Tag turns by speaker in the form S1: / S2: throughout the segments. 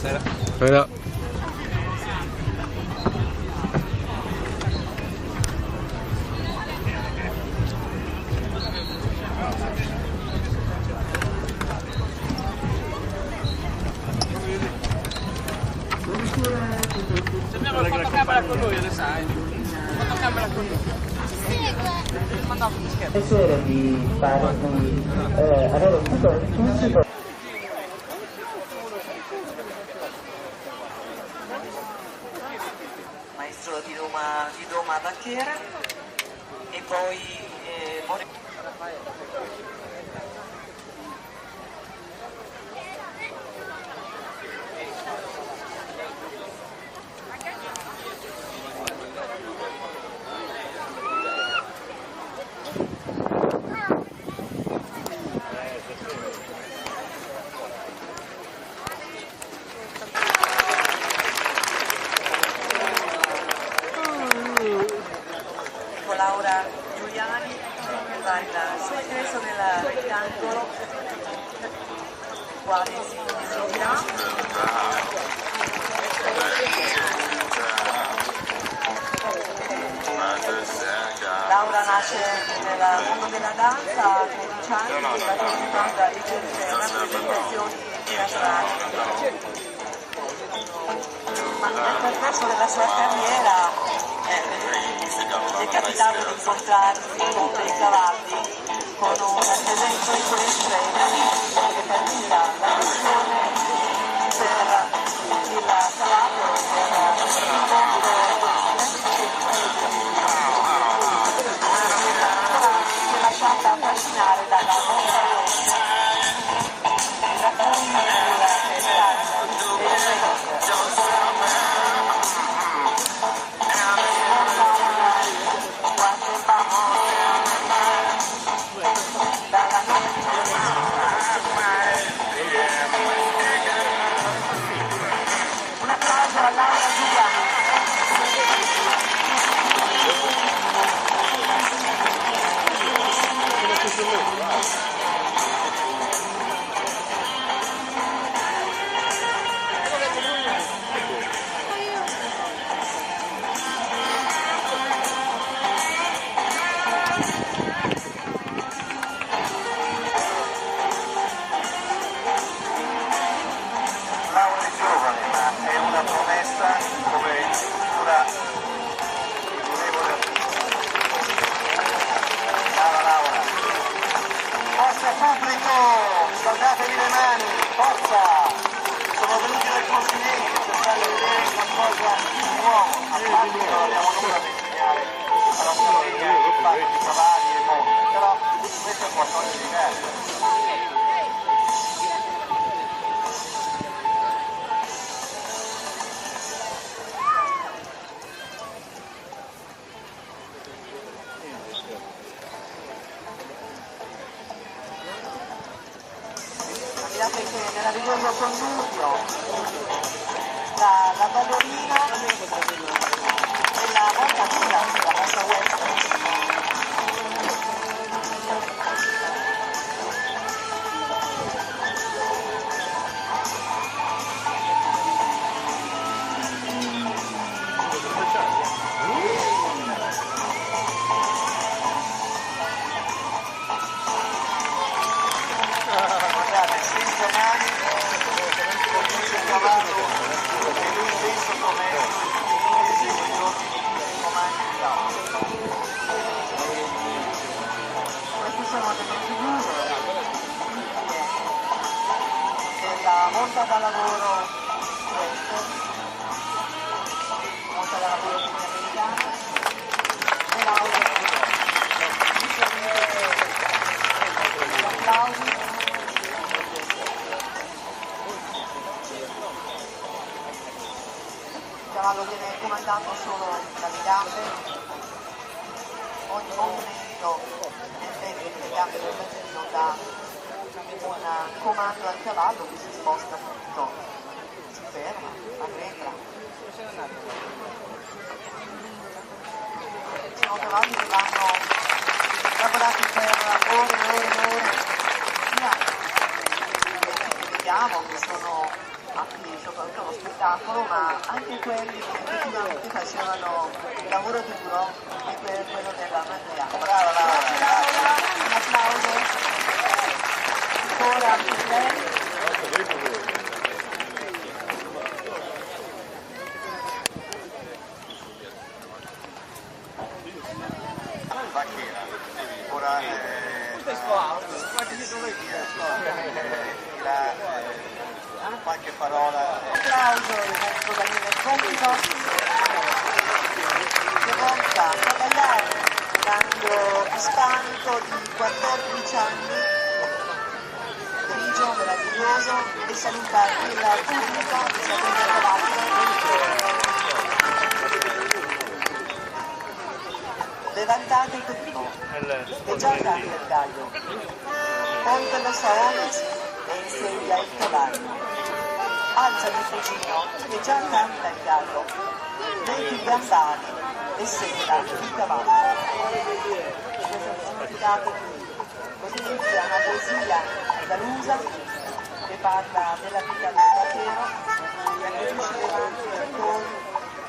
S1: Buonasera.
S2: Abbiamo la fotocamera con lui, lo sai. Fotocamera con lui. Mandato un scherzo.
S3: Piacere di fare avere un titolo di tutti. Maestro di Roma Bacchiera e poi Laura Giuliani che fa il segreto del rettangolo, quale si esibirà. Laura nasce nel mondo della danza a 13 anni e partecipa a diverse rappresentazioni teatrali. Ma nel percorso della sua carriera gli è capitato di incontrarsi con dei cavalli con una presenza estrema che permetta la missione per il cavallo, per il mondo si è lasciata affascinare dalla montagnetta da cui la testata un applauso a Laura Giuliani. Laura è giovane, ma è una promessa come figura durevole. Brava Laura. Forza pubblico, scaldatevi le mani, forza! Sono venuti dal continente per farvi vedere qualcosa di nuovo, a parte che non abbiamo nulla da insegnare alla Slovenia in fatto di cavalli e mondi, però questo è qualcosa di diverso. Sappiate che meraviglioso connubio tra la ballerina e la montatura, la monta western. Guardate, senza mani, il cavallo e lui stesso come esecuzioni di comandi di Laura. Queste sono delle figure della monta da lavoro western, monta da lavoro americana, e Laura applausi. Il cavallo viene comandato solo dalle gambe, ogni movimento nel tempo delle gambe del bambino dà un comando al cavallo che si sposta tutto, si ferma, arretra. Sono cavalli che vanno lavorati per ore e ore e ore, sia che vediamo che sono
S1: quindi soprattutto lo spettacolo, ma anche quelli che effettivamente facevano il lavoro duro di quello della Mandria.
S3: Brava Laura,
S1: Un applauso ancora per lei.
S3: Bacchera. Ora qualche parola.
S1: Applauso del maestro Daniele Compito, che monta Cavallari, un angolo ispanico di 14 anni, grigio, meraviglioso, e salutare il pubblico che si è trovato. Levantate il primo, è già andate il gallo, ponte lo saones e insegna il cavallo. Alza il fucino che già canta il gallo, metti i gambali e segna il cavallo. Questo è il significato qui. Così inizia una poesia andalusa che parla della vita del vaquero, che acquisisce le mani e i tori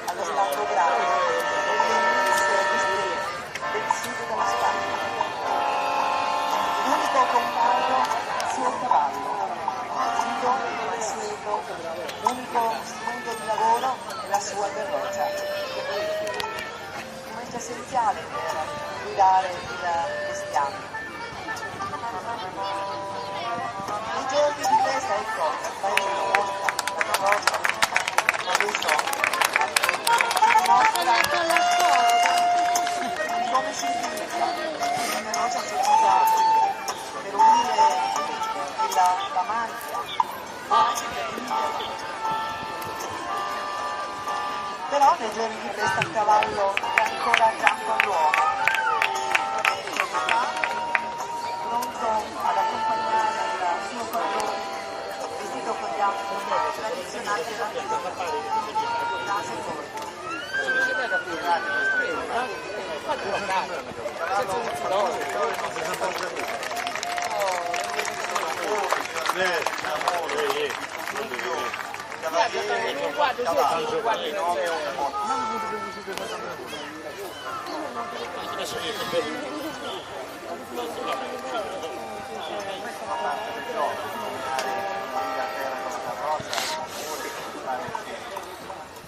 S1: allo stato bravo del sud della Spagna. L'unico compagno suo cavallo, fido e mansueto, l'unico strumento di lavoro è la sua garroccia. Strumento essenziale per guidare il bestiame. Nei giorni di festa, ecco, il paese lo mostra, la carrozza, adesso mostra come si utilizza la carrozza si usa per unire la macchia, però nei giorni di festa il cavallo è ancora accanto all'uomo, pronto ad accompagnare il suo padrone vestito con gli abiti tradizionali della casa e corte.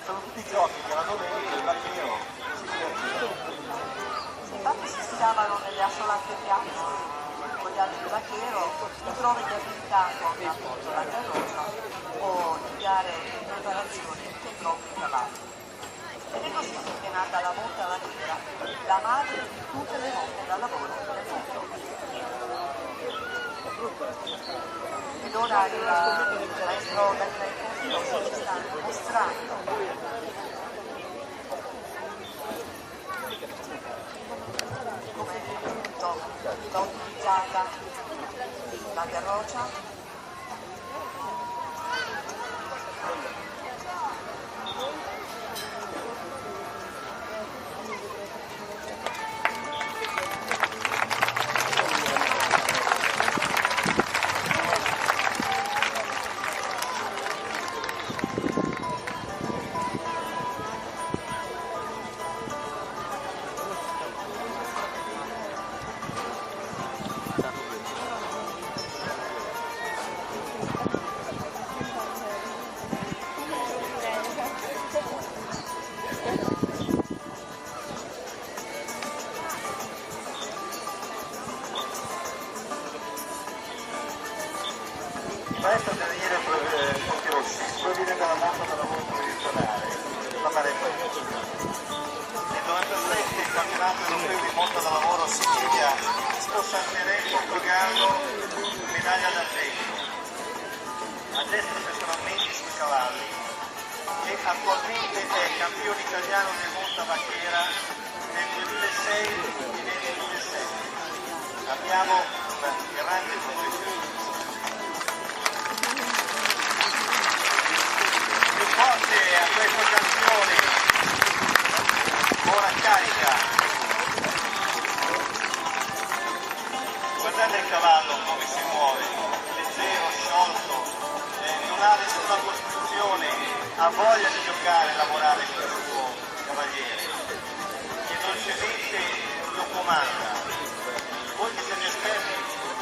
S3: Sono tutti giochi che la domenica il vaquero
S1: Infatti si sfidavano nelle assolate piazze con gli altri vaquero in prove di abilità con appunto la carrozza o di gare in preparazione con propri cavalli. Ed è così che è nata la monta vaquera, la madre di tutte le monte da lavoro del mondo. Ed ora il maestro Daniele Compito ci sta mostrando come appunto va utilizzata la garroccia.
S3: Il maestro Daniele Compirossi proviene dalla mossa da lavoro tradizionale, la Marengo. Nel 97 il campionato europeo di mossa da lavoro a Sicilia sposta il Terenco Portogallo medaglia d'argento. Addestra personalmente sui cavalli e attualmente è campione italiano del monta vaquera nel 2006 e nel 2007. Abbiamo una grande professionista. Forte a questo campione, ora carica. Guardate il cavallo come si muove, leggero, sciolto, non ha nessuna costruzione. ha voglia di giocare e lavorare con il suo cavaliere, che dolcemente lo comanda. Voi che siete esperti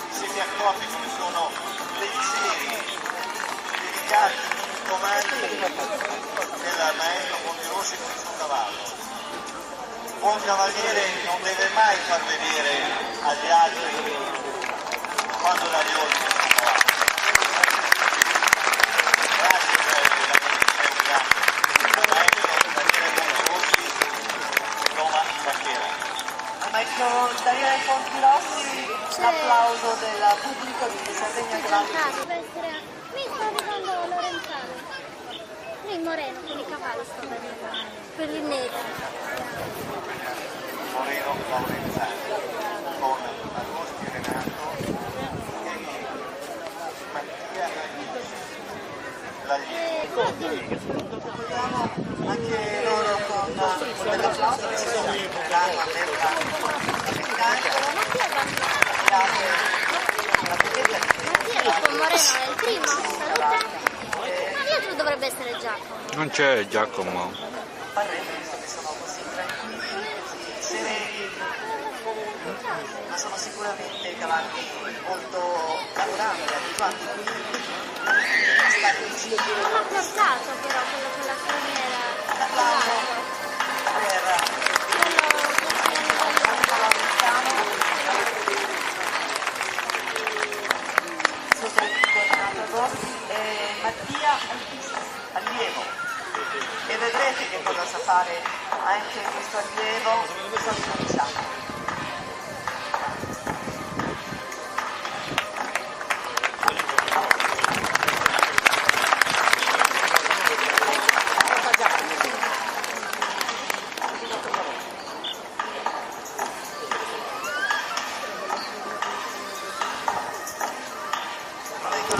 S3: vi siete accorti come sono leggeri, delicati i comandi del maestro Monterossi con il suo cavallo. Un buon cavaliere non deve mai far vedere agli altri quando la riolta il suo cavallo. Grazie per la maestro Daniele Monterossi, Roma Banchera.
S1: Maestro Daniele Monterossi, l'applauso del pubblico di Sardegna Grande.
S4: Mi sta arrivando Lorenzano. Lì Moreno, con i cavalli sto vedendo. Quelli neri.
S3: Moreno Laurenzano con Agosti Renato e Mattia Laglievo.
S1: Anche loro con dell'applauso che si sono danno
S4: Mattia con Moreno è il primo, salute. Ma dietro dovrebbe essere Giacomo.
S5: Non c'è Giacomo.
S1: parrebbe che sono così tranquilli, così sereni, ma sono sicuramente cavalli molto lavorabili, abituati quindi a stare vicino.
S4: Non l'ha portato però quello con la criniera.
S1: L'applauso per Mattia allievo, e vedrete che cosa sa fare anche questo allievo Sant'Luciano.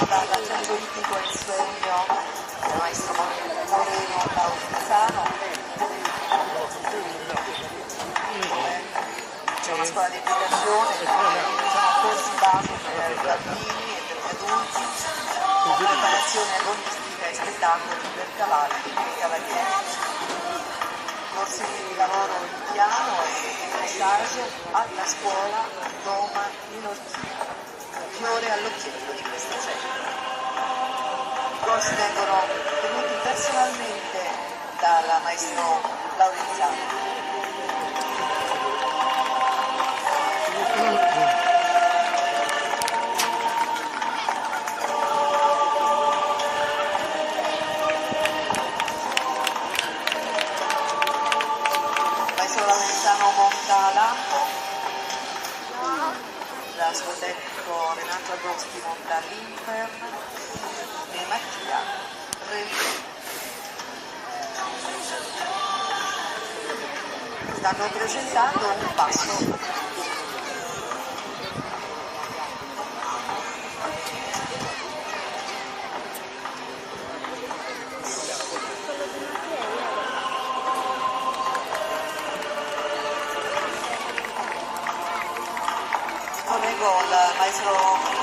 S1: Dall'accento ippico e il segno del maestro Moreno Laurenzano. C'è una scuola di educazione, sono corsi base per i bambini e per gli adulti, con preparazione agonistica e spettacoli per cavalli e cavalieri. Corsi di lavoro in piano e dressage alla scuola Roma in Orchino. Fiore all'occhiello di questa sera. I corsi vengono tenuti personalmente dal maestro Laurenzano. Il maestro Laurenzano monta l'atto. Il suo tecnico Renato Agosti monta l'Infern e Mattia Relli. Stanno presentando un passo. Collego il maestro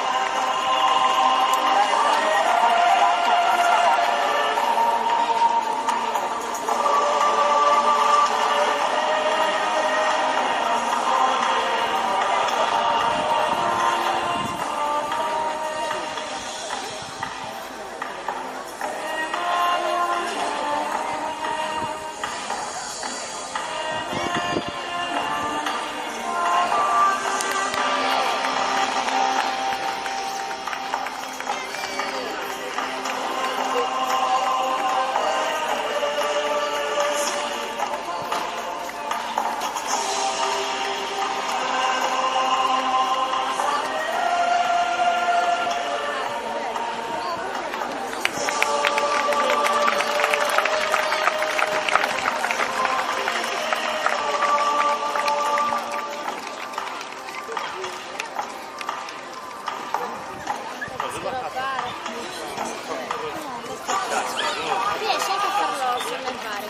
S4: riesce anche a farlo sollevare.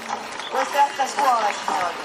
S1: Questa è alta scuola, signori.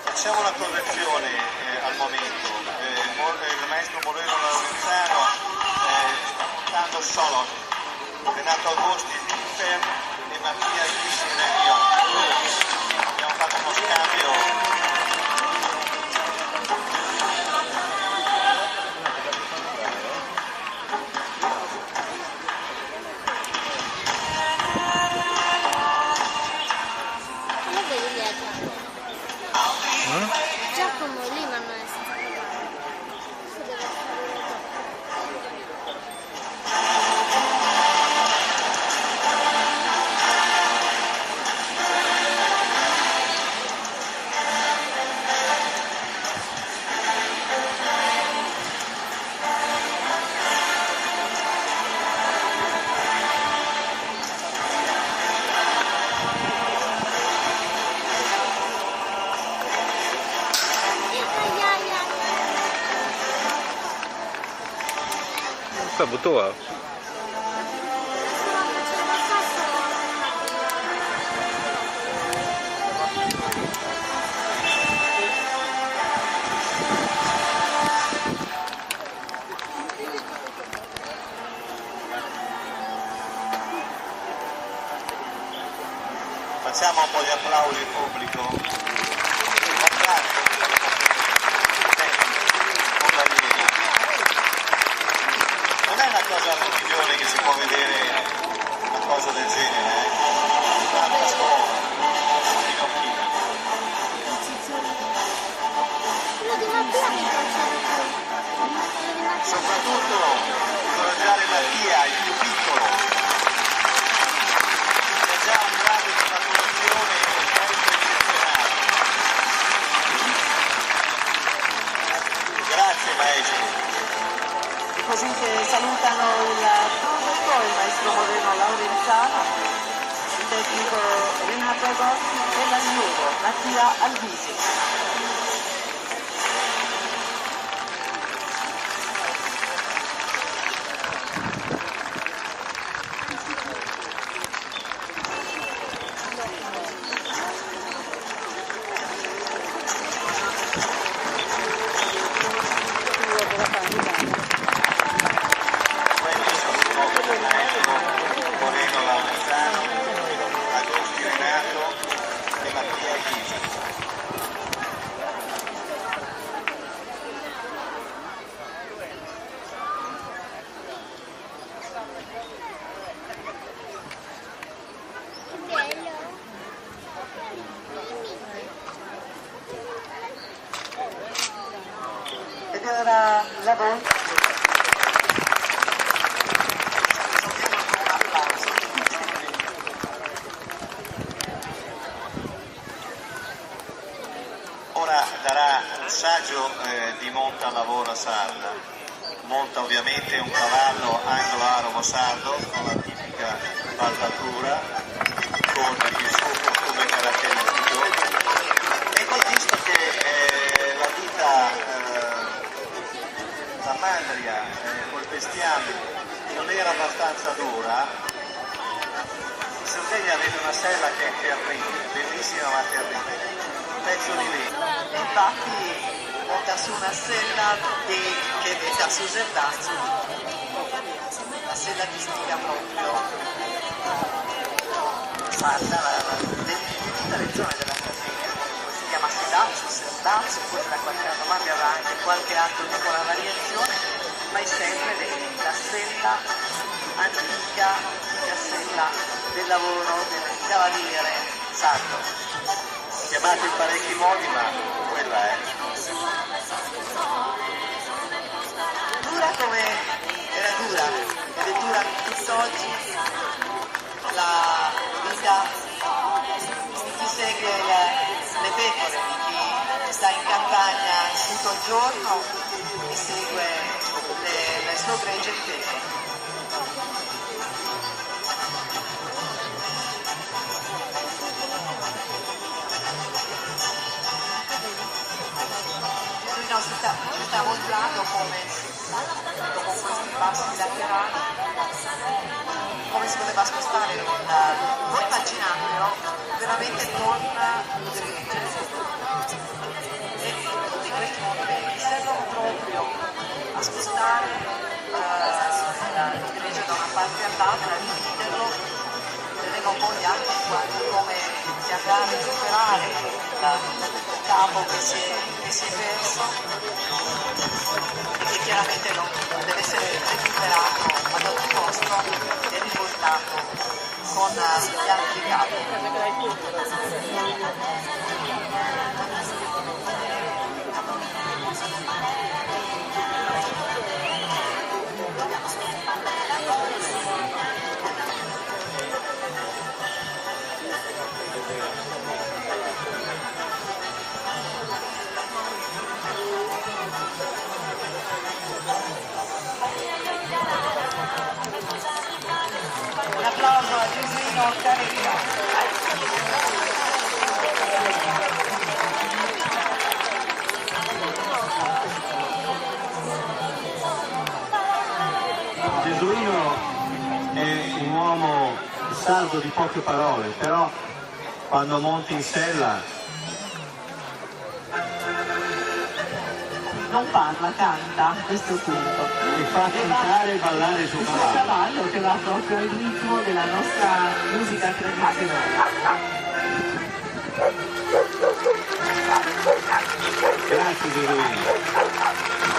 S3: Facciamo una correzione al momento. Il maestro Moreno Laurenzano cantando solo, Renato Agosti Zipper e Mattia Iglesias io. Abbiamo fatto uno scambio.
S4: Giacomo lì ma non è stato
S5: Šta butovao?
S3: Facciamo un po' di applausi al pubblico. Non è una cosa migliore che si può vedere una cosa del genere, tanta scuola, finocchini.
S4: quello di Mattia mi piace di più.
S3: Soprattutto incoraggiare Mattia, il più piccolo, che è già un grado di maturazione molto eccezionale. Grazie maestro.
S1: Così che salutano il prodotto, il maestro Moreno Laurenzano, il tecnico Renato Agosti e l'allievo Mattia Albisi.
S3: Moreno Laurenzano, Agosti Renato e Mattia Iglesias.
S4: Che bello.
S1: Ed ora la voce.
S3: Ora darà un saggio di Monta Lavora Sarda. Monta ovviamente è un cavallo anglo-arabo sardo con la tipica baldatura, con il suo costume caratteristico. E poi visto che la vita da Mandria col bestiame non era abbastanza dura, in Sardegna avete una sella che è terribile, bellissima ma terribile. Pezzo di legno.
S1: Infatti monta su una sella che mette a Suserdazzo, la sella tipica proprio sarda, di tutta la regione della Sardegna. braccio, serdazzo, poi tra qualche anno ma avrà anche qualche altro tipo la variazione, ma è sempre la sella antica sella del lavoro del cavaliere sardo.
S3: Chiamate in parecchi modi, ma quella è.
S1: Dura come era dura, ed è dura tutt'oggi la vita di chi segue le pecore, di chi sta in campagna tutto il giorno e segue le sue gregge di pecore. Ci sta mostrando come dopo questi passi laterali come si poteva spostare voi immaginatelo veramente con gregge e tutti questi movimenti servono proprio a spostare il gregge da una parte all'altra, a dividerlo, tenendo poi anche in quanto come si andrà a recuperare il capo che si è perso e che chiaramente non deve essere recuperato ad ogni costo e riportato con gli altri capi. Un applauso a Giuseppino Caretta.
S3: Gesuino è un uomo sardo di poche parole, però quando monta in sella
S1: Non parla, canta a questo punto.
S3: e fa cantare e ballare il suo
S1: Il suo
S3: cavallo.
S1: cavallo che va proprio al ritmo della nostra musica tradizionale.
S3: Grazie Gesuino.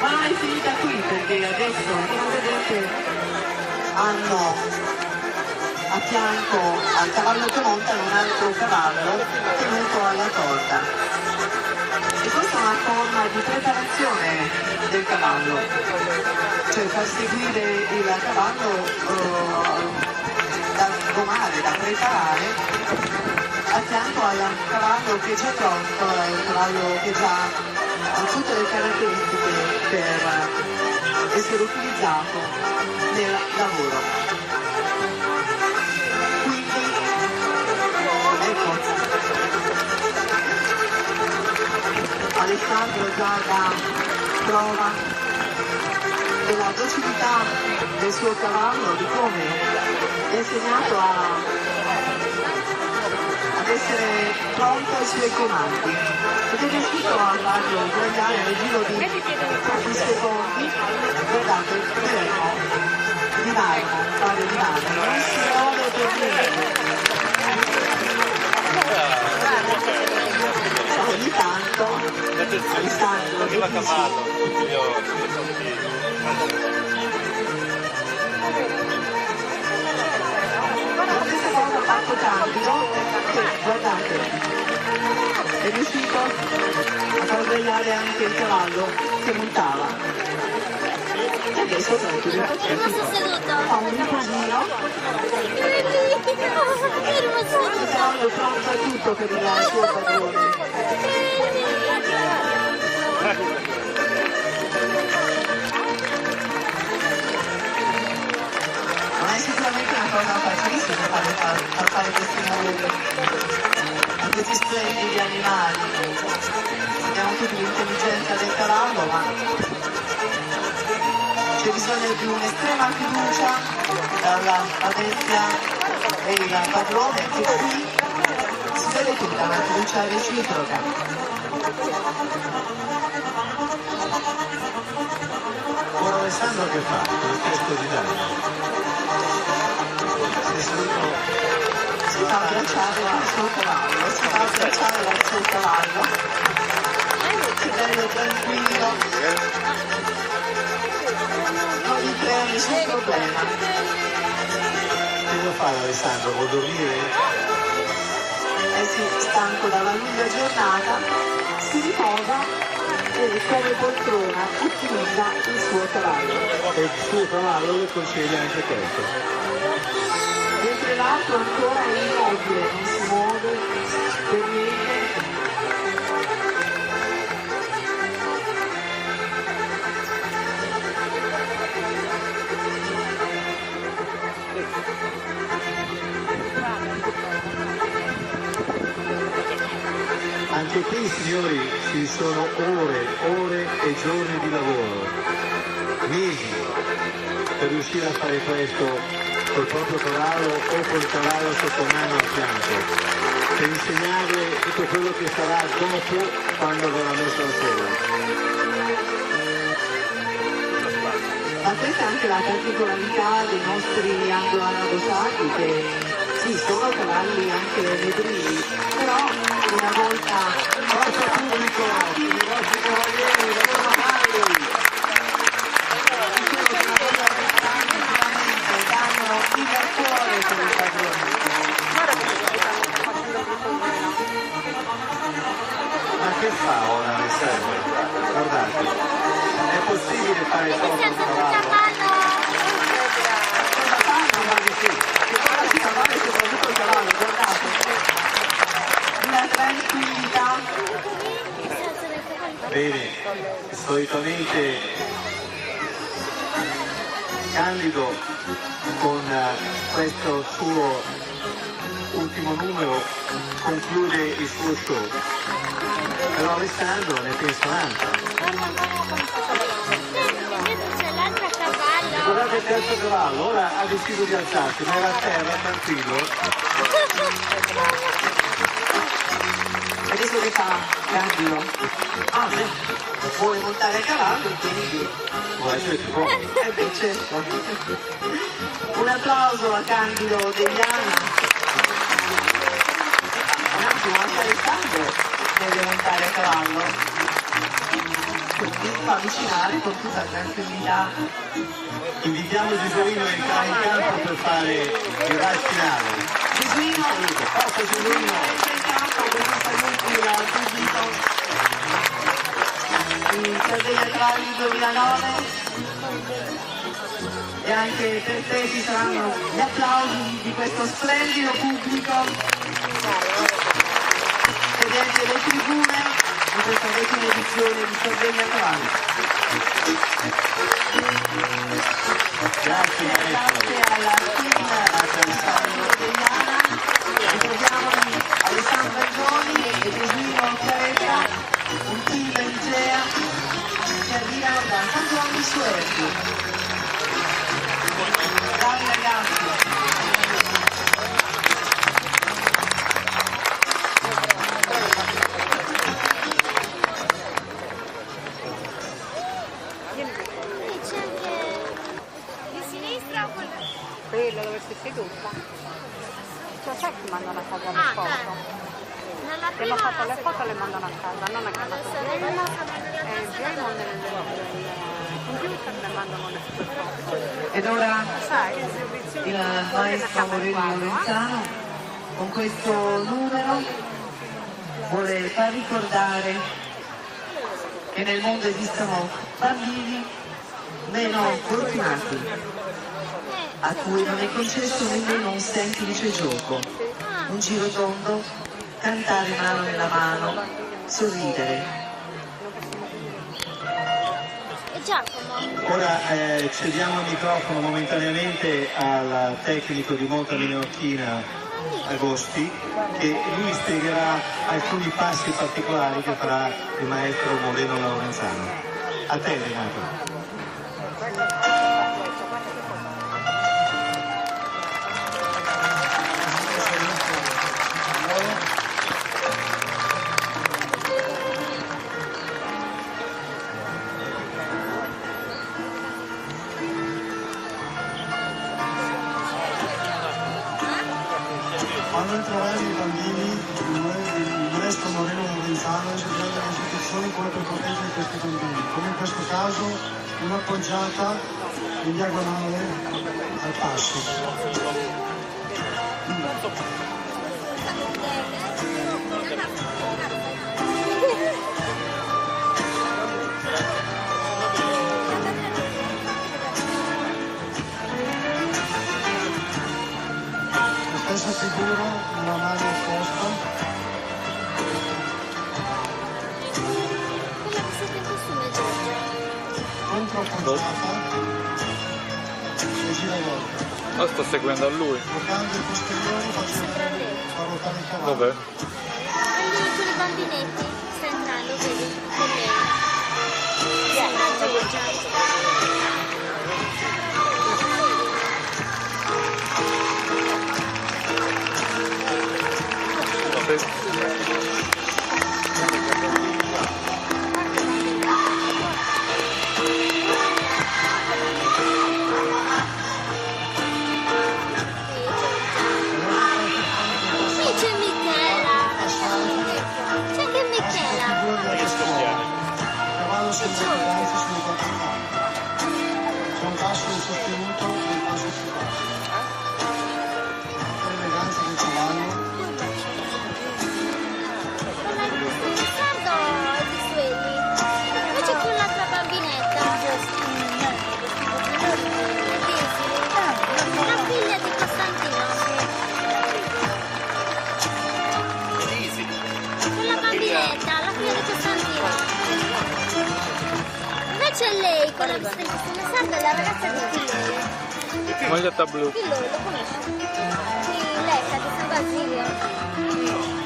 S1: Ma è finita qui perché adesso, come vedete, hanno a fianco al cavallo che montano un altro cavallo tenuto alla corda. E questa è una forma di preparazione del cavallo, cioè far seguire il cavallo da domare, da preparare a fianco al cavallo che è già pronto, il cavallo che già ha tutte le caratteristiche per essere utilizzato nel lavoro. Quindi, ecco, Alessandro già dà prova della docilità del suo cavallo, di come è insegnato ad essere pronto ai suoi comandi ed è riuscito a farlo sdraiare nel giro di pochi secondi. Guardate, vedremo di marmo, fare di marmo, non si muove per niente. Ogni tanto Alessandro
S5: Arriva a cavallo,
S1: questa cosa ha fatto tanto che, guardate, è riuscito a far svegliare anche il cavallo che montava. E adesso tranquillo, fa un riposino, il cavallo è pronto a tutto per il suo padrone. Non è sicuramente una cosa facilissima far fare questi lavori a questi splendidi animali. abbiamo tutti l'intelligenza del cavallo, ma c'è bisogno di un'estrema fiducia dalla bestia e dal padrone, che qui si vede tutta una fiducia reciproca.
S3: Ora Alessandro che fa? Il testo di Dante.
S1: Si fa abbracciare verso il cavallo, si fa abbracciare verso il cavallo, è bello tranquillo, non gli crea nessun problema.
S3: Che devo fare Alessandro? Vuol dormire?
S1: Eh sì, stanco dalla lunga giornata, si riposa e come poltrona utilizza il suo cavallo.
S3: E il suo cavallo le concede anche questo.
S1: Mentre l'altro ancora è immobile, non si muove per niente.
S3: Anche qui signori ci sono ore e giorni di lavoro, mesi per riuscire a fare questo col proprio cavallo o col cavallo sotto mano a fianco, per insegnarle tutto quello che sarà dopo quando verrà messo al sole.
S1: Ma questa è anche la particolarità dei nostri anglo-arabosati, che sì, sono cavalli anche medrili, però una volta
S3: Forza pubblico, i vostri cavalieri, sono cavalli!
S1: danno il cuore per il padrone.
S3: Ma che fa ora Alessandro? Guardate, è possibile fare foto a un cavallo?
S1: Soprattutto il cavallo, guardate, una tranquillità.
S3: Bene, solitamente Candido con questo suo ultimo numero conclude il suo show, però Alessandro ne pensa un'altra.
S4: C'è l'altro cavallo.
S3: Guardate il terzo cavallo, ora ha deciso di alzarsi, ma era a terra, tranquillo.
S1: Adesso che fa Candido? Ah, beh, vuole montare il cavallo, quindi...
S3: Può essere più buono.
S1: beh, certo. Un applauso a Candido Degliana. Un attimo, anche Alessandro deve montare a cavallo. Quindi fa avvicinare con tutta tranquillità.
S3: Invitiamo Giuseppino a entrare in campo per fare il rush finale.
S1: Gesuino,
S3: Forza Giuseppino!
S1: in campo con un saluto al pubblico. Il Sardegna Cavalli 2009 e anche per te ci saranno gli applausi di questo splendido pubblico vedete le tribune di questa 10ª edizione di Sardegna Cavalli.
S3: Grazie maestro!
S1: Grazie alla team Alessandro Degliana, ricordiamo Alessandro Angioni e Gesuino Chiaretta, un team Igea che arriva da San Giovanni Suerti. Bravi ragazzi!
S4: Qui c'è anche di sinistra o quella?
S6: Quella dove sei seduta. Cioè sai che mandano a casa le
S4: Ah,
S6: foto?
S4: certo. Nella
S6: Che
S4: prima
S6: hanno fatto le
S4: seconda.
S6: foto le mandano a casa, non a casa Jamon nel computer le mandano le foto.
S1: Ed ora
S6: Sai,
S1: il maestro Aurelio Lorenzano con questo numero vuole far ricordare che nel mondo esistono bambini meno fortunati a cui non è concesso nemmeno un semplice gioco, un giro tondo, cantare mano nella mano, sorridere.
S4: E Giacomo?
S3: Ora cediamo il microfono momentaneamente al tecnico di Monta Minorchina Agosti, che lui spiegherà alcuni passi particolari che farà il maestro Moreno Laurenzano. A te, Renato.
S7: Quando troviamo i bambini, il maestro Moreno Laurenzano eseguirà delle istituzioni come per proteggere questi bambini, come in questo caso un'appoggiata in diagonale al passo. La stessa figura, una mano opposta.
S4: Come siete in costume, Giorgia?
S7: Contro appoggiata e giravolta.
S5: Oh, sto seguendo a lui.
S7: Bloccando i posteriori facendo far ruotare il cavallo.
S5: Dov'è?
S4: Quindi con i bambinetti sta entrando, vedi? Con me. Sembra Giorgia. Qui c'è Michela. C'è anche Michela.
S7: Cavallo senza danza sulle quattro gambe. C'è un passo insostenuto e un passo più basso. L'eleganza del cavallo.
S4: Guarda i visuelli. Poi c'è quell'altra bambinetta. La figlia di Costantino. Quella bambinetta, la figlia di Costantino. Invece è lei, quella vista in costume sardo, è la ragazza di Chilo.
S5: Maglietta blu.
S4: Chilo, lo conosci? Sì, lei sta di San Basilio.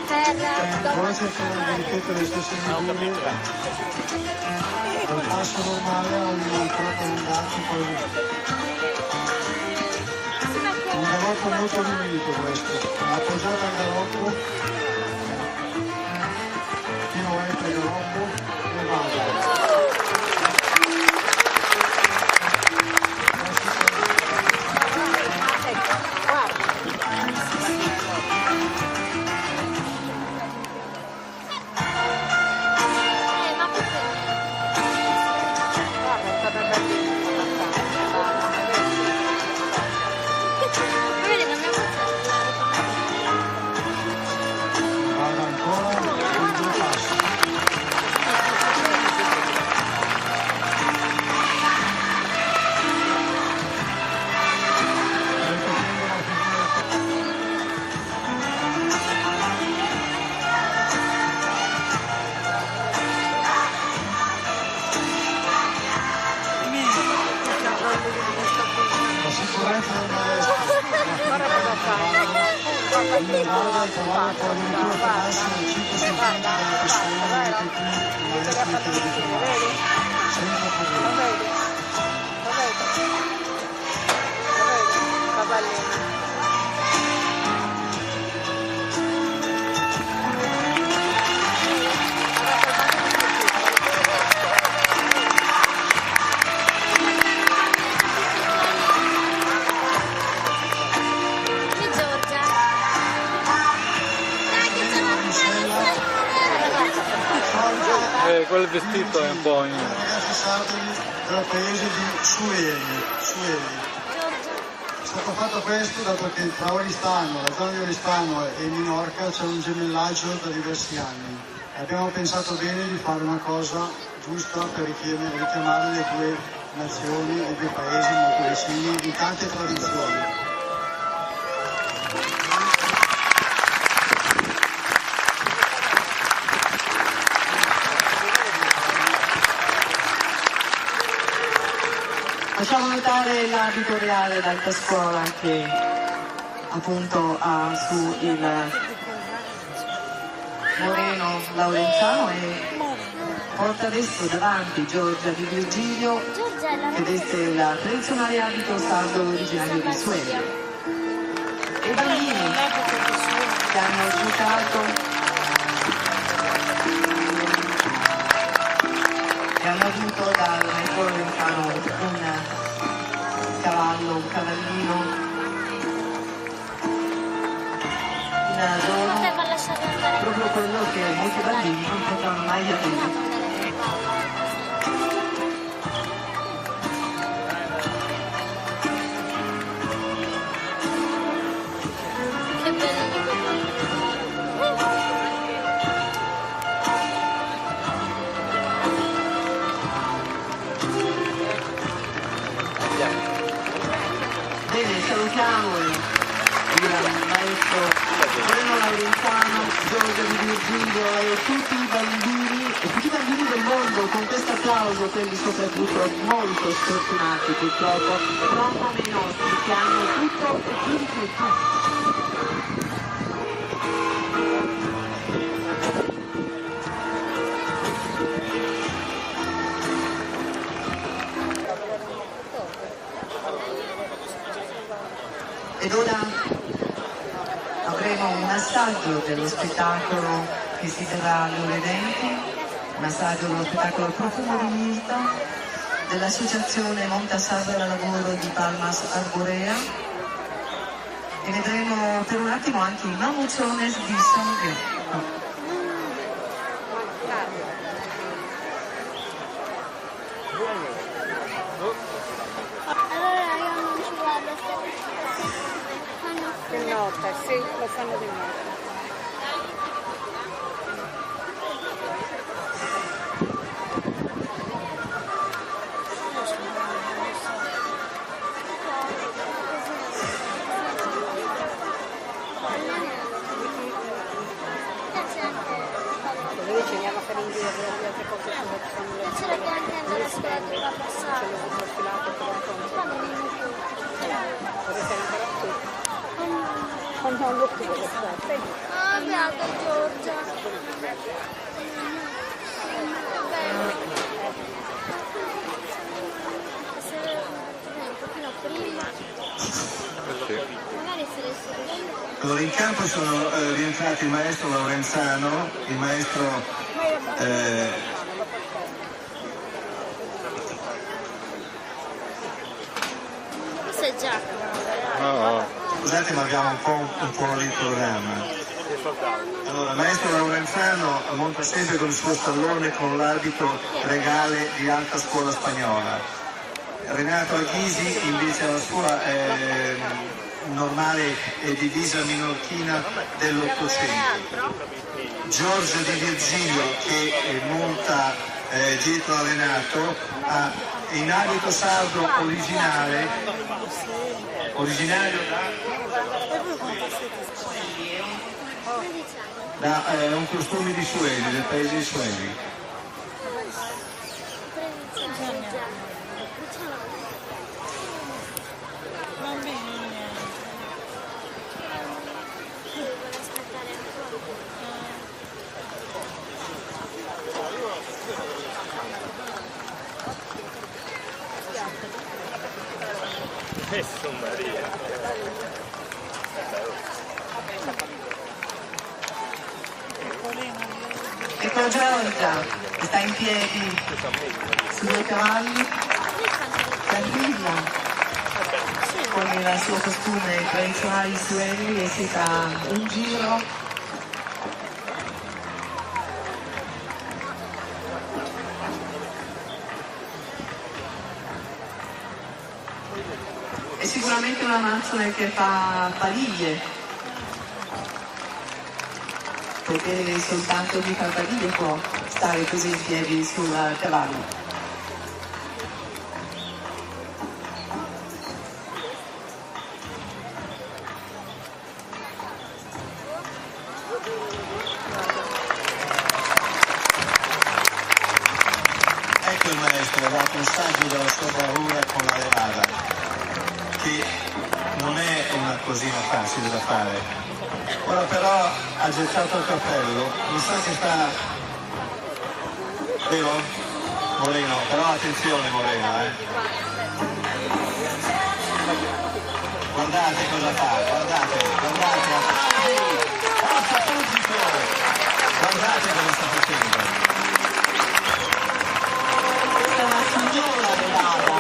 S4: Per
S7: Ora cercano di ripetere le stesse figure. Dal passo normale a un prolungato poi. Un galoppo molto diminuito questo. Appoggiato al galoppo. Fino a entra il galoppo e vado.
S4: ma perché? Vedi, non mi ha
S7: Vado ancora con due passi. Ripetendo la figura. La sicurezza del maestro. Il guarda il cavallo con addirittura pedarsi nel 5 cm dalle persone che qui il maestro mette di trovare. Senza problemi.
S4: C'è Giorgia. Dai, che ce la fai!
S5: Quel vestito è un po' in...
S7: Ragazzi sardi del paese di Sueli. È stato fatto questo dato che tra Oristano, la zona di Oristano e Minorca c'è un gemellaggio da diversi anni. Abbiamo pensato bene di fare una cosa giusta per richiamare le due nazioni, i due paesi molto vicini di tante tradizioni.
S1: Facciamo notare l'abito reale d'alta scuola che appunto su il Moreno Laurenzano e porta adesso davanti Giorgia Di Virgilio che veste il tradizionale abito sardo originario di Suelli. E i bambini che hanno giocato e hanno avuto dal maestro Laurenzano un cavallo, un cavallino in dono, proprio quello che molti bambini non potranno mai avere. Bene, salutiamo il maestro Moreno Laurenzano, Giorgia Di Virgilio e tutti i bambini del mondo con questo applauso, quelli soprattutto molto sfortunati purtroppo, non come i nostri che hanno tutto e più di tutto. Ed ora avremo un assaggio dello spettacolo che si terrà alle ore 20, un assaggio dello spettacolo Profumo di Mirta dell'associazione Montasarda al Lavoro di Palmas Arborea e vedremo per un attimo anche i Mamuzones di Songhe.
S6: Del notte, sì, lo fanno di notte. Così ci andiamo a fare in giro le altre cose che fanno.
S4: Piacerebbe anche andare a scuola per la passata.
S6: Ce l'ho sfilato per un po'.
S4: Qua non viene più.
S6: Vorrei ancora qui. Non lo più,
S4: Ah, beata Giorgia. Bello. Se un pochino prima, magari se le
S3: Allora, in campo sono rientrati il maestro Laurenzano, il maestro
S4: questo è Giacomo.
S3: scusate ma abbiamo un po' il programma. Allora, il maestro Laurenzano monta sempre con il suo stallone con l'abito regale di alta scuola spagnola. Renato Aghisi invece ha la sua normale divisa minorchina dell'Ottocento. Giorgia Di Virgilio che monta dietro a Renato in abito sardo originario da un costume di Sueli, del paese di Sueli.
S5: Gesù Maria.
S1: Ecco Giorgia, che sta in piedi sui due cavalli, tranquilla, con il suo costume tradizionale sueli e si fa un giro. È sicuramente una Amazzone che fa famiglie, perché soltanto chi fa famiglie può stare così in piedi sul cavallo.
S3: Ecco il maestro, ha dato un saggio della sua bravura con la levada, che non è una
S7: cosa così facile da fare. Ora però ha gettato il cappello, mi sa che sta... Vero? Moreno, però attenzione Moreno, Guardate cosa fa, guardate, forza pubblico, guardate cosa sta facendo.
S1: Questa è una signora velata.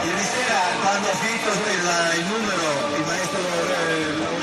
S7: Ieri sera quando ha finito il numero, il maestro Lorenzano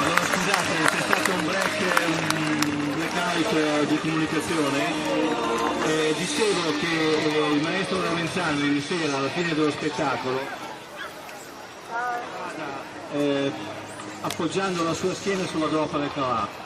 S7: Allora scusate, c'è stato un blackout di comunicazione. Dicevo che il maestro Ravenzano ieri sera alla fine dello spettacolo, appoggiando la sua schiena sulla groppa del cavallo,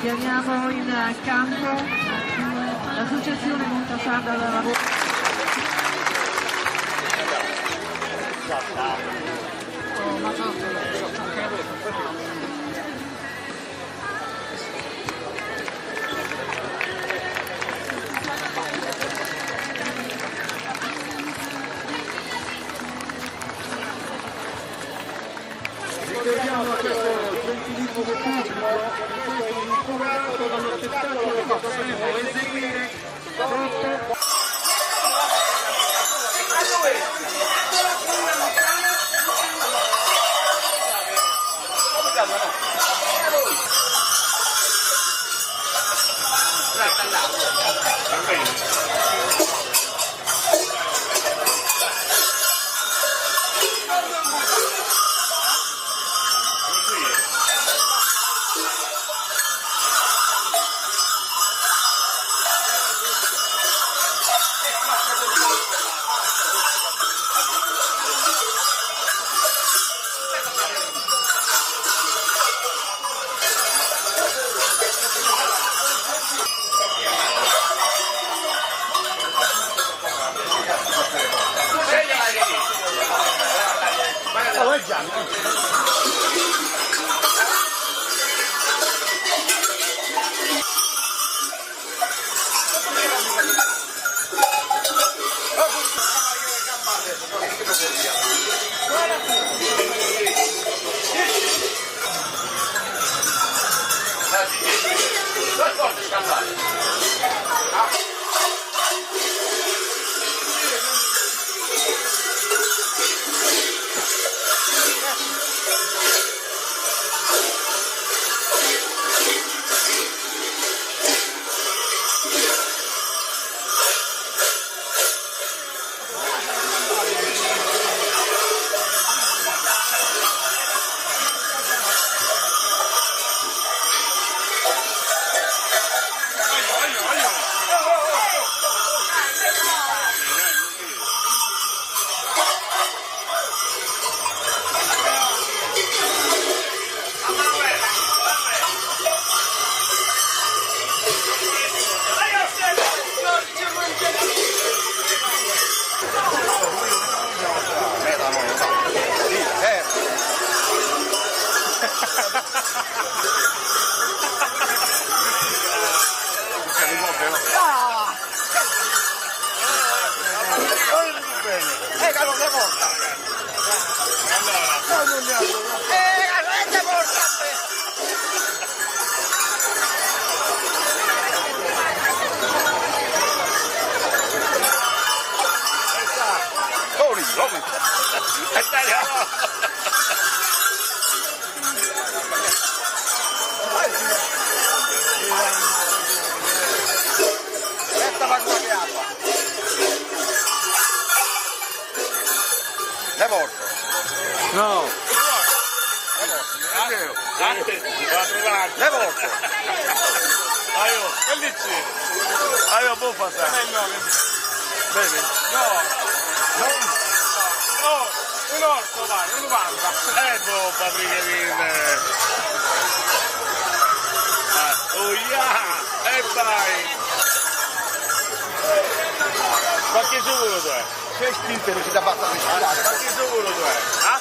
S8: chiamiamo in campo l'associazione Montasarda da Lavoro.
S7: ricordiamo questo gentilissimo pubblico ricoverato dallo spettacolo che dovremo eseguire dopo.
S3: bene. La porta.
S5: Allora.
S3: La porta.
S5: Come?
S3: Questa va guardata. Le porto.
S5: No. Va a trovare.
S3: Le porto.
S5: Aio, che lì c'è? Aio, può passare. Bene. No, un orso vai, un vanda. Boh, paprika viene. Oh yeah, e vai. Ma che sicuro tu è?
S3: Che spinte non si dà fatta rischiare.
S5: Ma che sicuro tu è? Ah?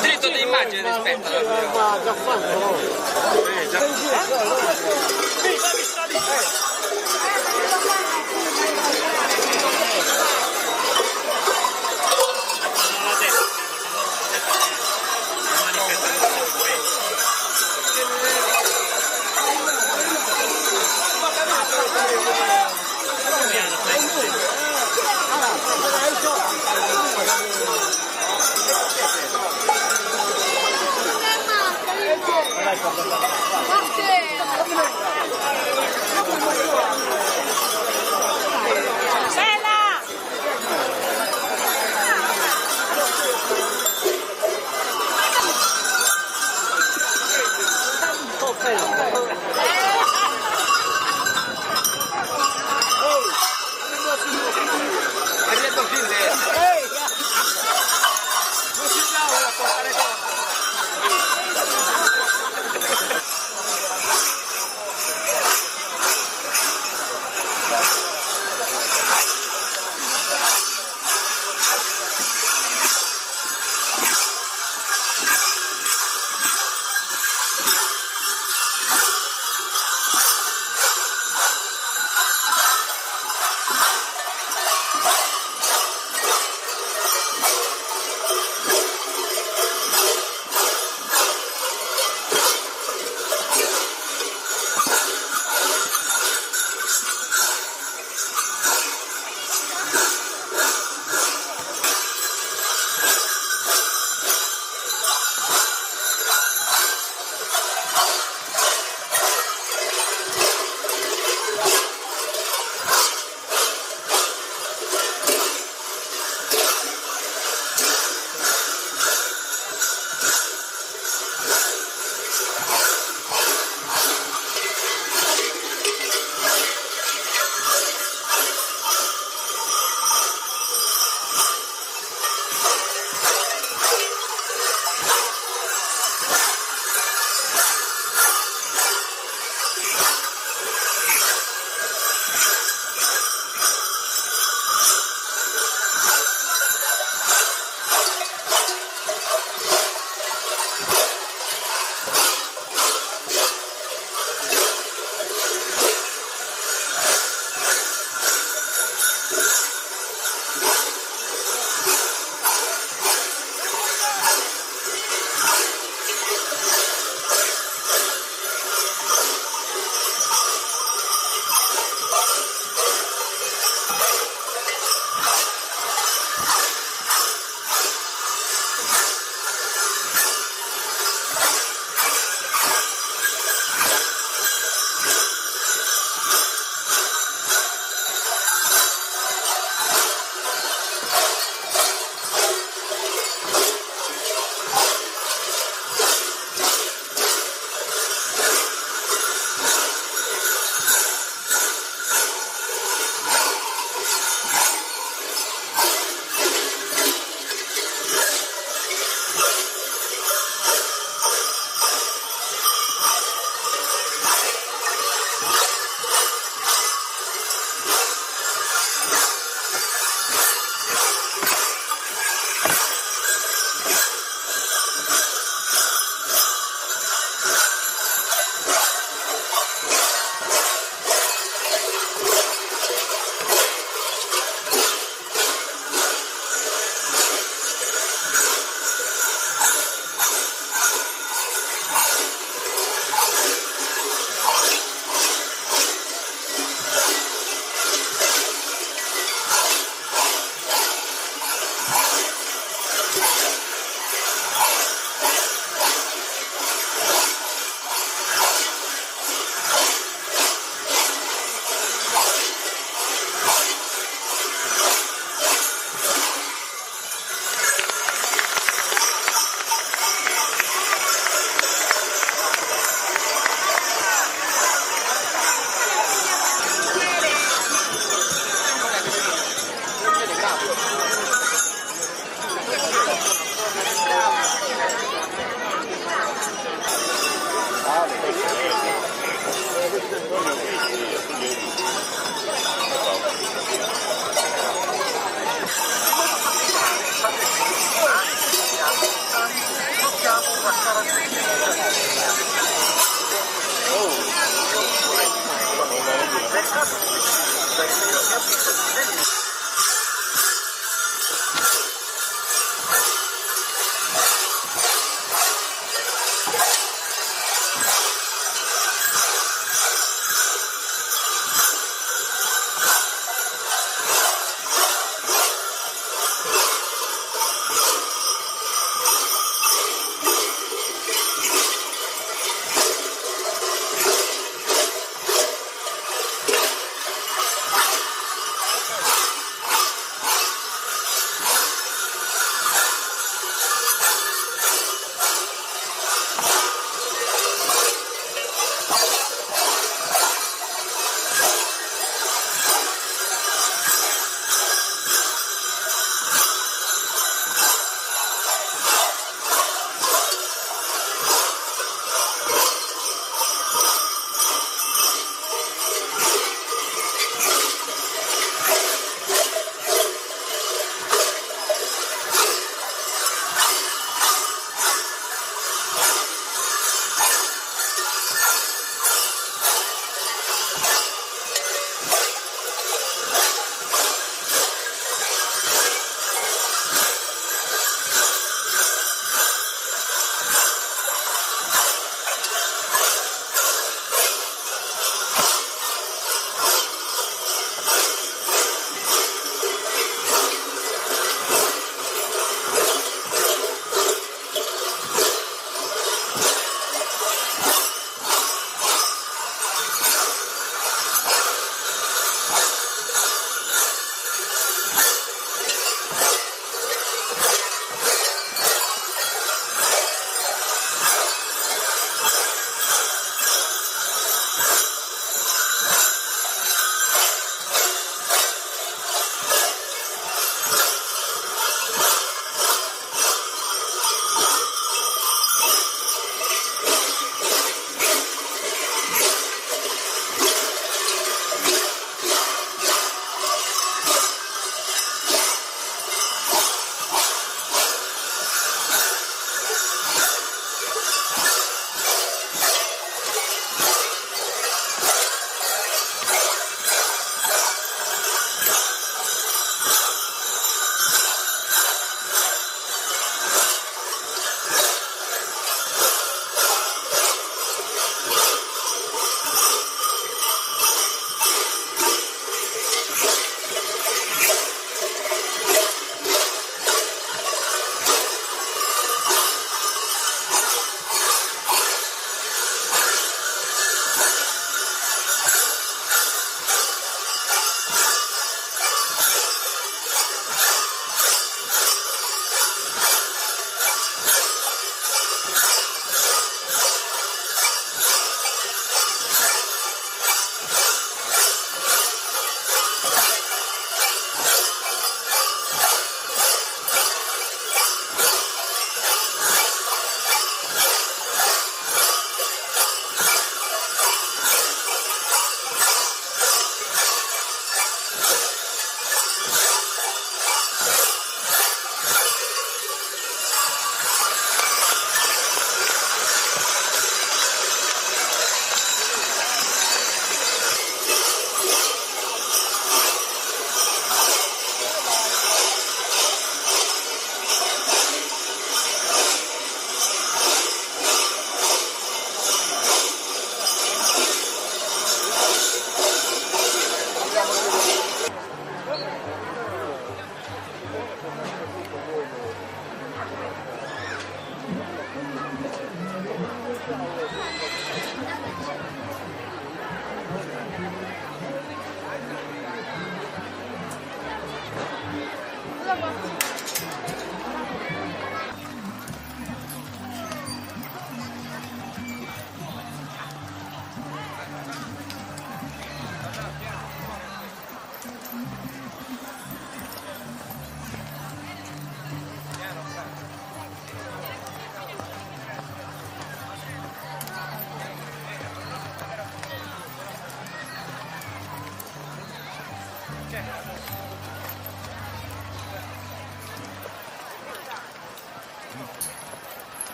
S2: Diritto di immagine rispetto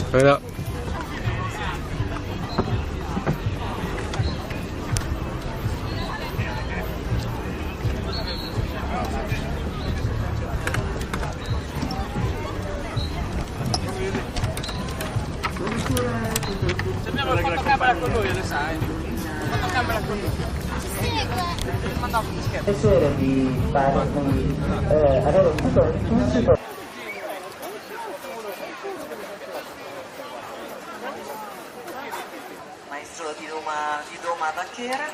S5: Aspetta.
S2: Abbiamo la fotocamera con lui, lo sai. La fotocamera con lui. Mandato un scherzo.
S1: Piacere di fare con avere tutti maestro di Doma Bacchera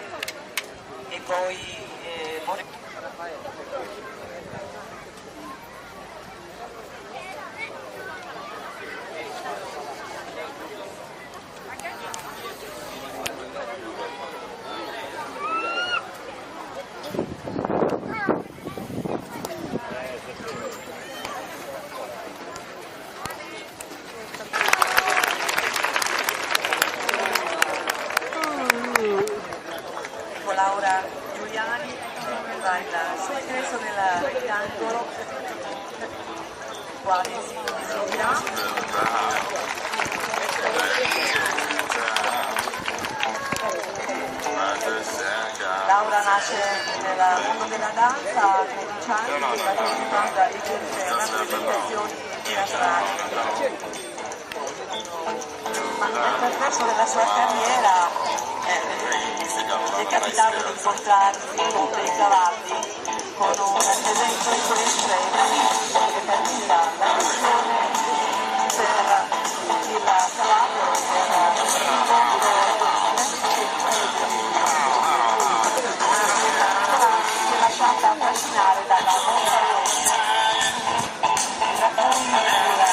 S1: e poi Laura Giuliani fa il suo ingresso nel rettangolo, quale si esibirà. Laura nasce nel mondo della danza a 13 anni, da 13 anni eserce rappresentazioni teatrali. Ma nel percorso della sua carriera è capitato di incontrarsi con dei cavalli con un esempio di questo che permetta la missione per il cavallo si è lasciata affascinare dalla montagnetta da cui dalla